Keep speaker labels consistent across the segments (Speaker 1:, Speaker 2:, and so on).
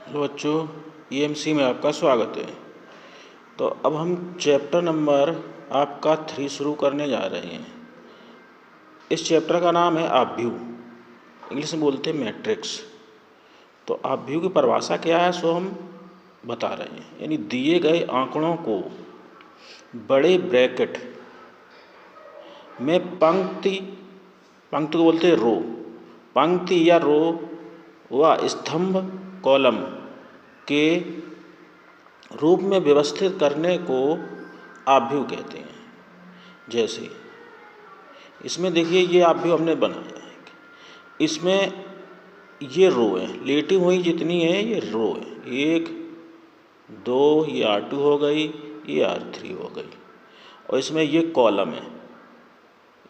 Speaker 1: Hello बच्चों, EMC में आपका स्वागत है। तो अब हम चैप्टर नंबर आपका 3 शुरू करने जा रहे हैं। इस चैप्टर का नाम है आव्यूह, इंग्लिश में बोलते हैं मैट्रिक्स। तो आव्यूह की परिभाषा क्या है सो हम बता रहे हैं। यानी दिए गए आंकड़ों को बड़े ब्रैकेट में पंक्ति को बोलते हैं रो, पंक्ति या रो व स्तंभ कॉलम के रूप में व्यवस्थित करने को आव्यूह कहते हैं। जैसे इसमें देखिए, ये आव्यूह हमने बनाया है। इसमें ये रो है, लेटी हुई जितनी है ये रो है, 1 2, ये R2 हो गई, ये R3 हो गई। और इसमें ये कॉलम है,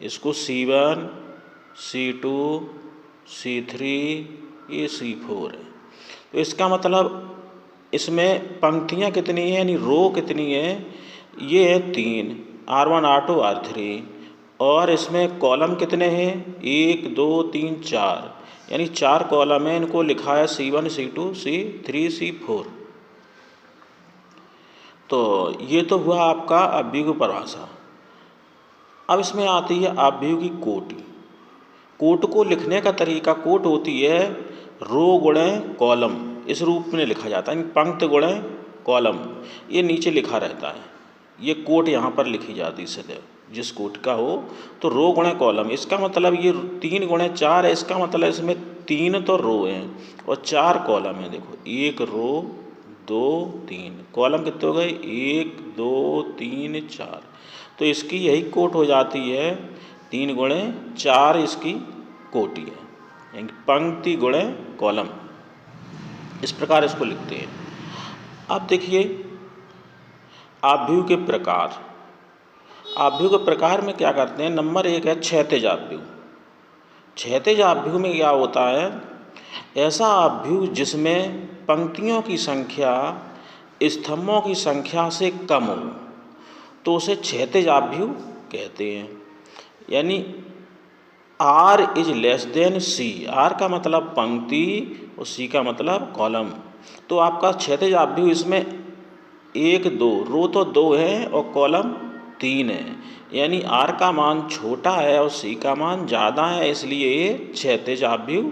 Speaker 1: इसको C1 C2 C3 ये C4 है। तो इसका मतलब इसमें पंक्तियाँ कितनी हैं यानी रो कितनी है, ये है 3, R1 R2 R3। और इसमें कॉलम कितने हैं, 1 2 3 4, यानी 4 कॉलम है। इनको लिखा है C1 C2 C3 C4। तो ये तो हुआ आपका आव्यूह की परिभाषा। अब इसमें आती है आव्यूह की कोटि। कोट को लिखने का तरीका, कोट होती है रो गुणे कॉलम, इस रूप में लिखा जाता है। पंक्ति गुणे कॉलम, ये नीचे लिखा रहता है। ये कोट यहाँ पर लिखी जाती है सदैव, जिस कोट का हो। तो रो गुणे कॉलम, इसका मतलब ये 3 गुणे 4 है। इसका मतलब इसमें 3 तो रो हैं और 4 कॉलम हैं। देखो, 1 रो 2 3, कॉलम कितने हो गए, 1 2 3 4। तो इसकी यही कोट हो जाती है 3 गुणे 4, इसकी कोटि है, यानी पंक्ति गुणे कॉलम। इस प्रकार इसको लिखते हैं। अब देखिए आव्यूह के प्रकार। आव्यूह के प्रकार में क्या करते हैं, नंबर 1 है क्षैतिज आव्यूह। क्षैतिज आव्यूह में क्या होता है, ऐसा आव्यूह जिसमें पंक्तियों की संख्या स्तंभों की संख्या से कम हो, तो उसे क्षैतिज आव्यूह कहते हैं। यानी R is less than C, R का मतलब पंक्ति और C का मतलब कॉलम। तो आपका क्षैतिज आव्यूह इसमें 1 2, रो तो 2 है और कॉलम 3 है, यानी R का मान छोटा है और C का मान ज़्यादा है, इसलिए ये क्षैतिज आव्यूह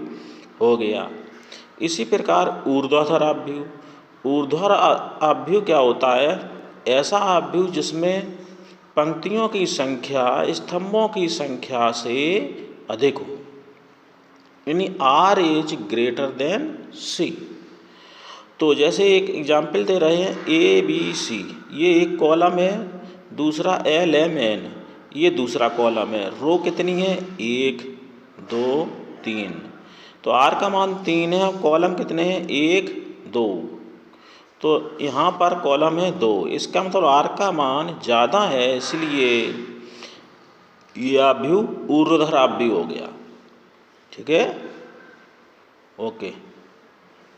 Speaker 1: हो गया। इसी प्रकार ऊर्ध्वाधर आव्यूह। ऊर्ध्वाधर आव्यूह क्या होता है, ऐसा आव्यूह जिसमें पंक्तियों की संख्या स्तंभों की संख्या से अधिक हो, यानी R is greater than C। तो जैसे एक एग्जाम्पल दे रहे हैं, ABC, ये एक कॉलम है, दूसरा LMN, ये दूसरा कॉलम है। रो कितनी है, 1 2 3। तो R का मान 3 है और कॉलम कितने हैं, 1 2। तो यहाँ पर कॉलम है 2, इसका मतलब R का मान ज़्यादा है, इसलिए ये आव्यूह ऊर्ध्वाधर आव्यूह हो गया। ठीक है, ओके,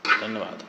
Speaker 1: धन्यवाद।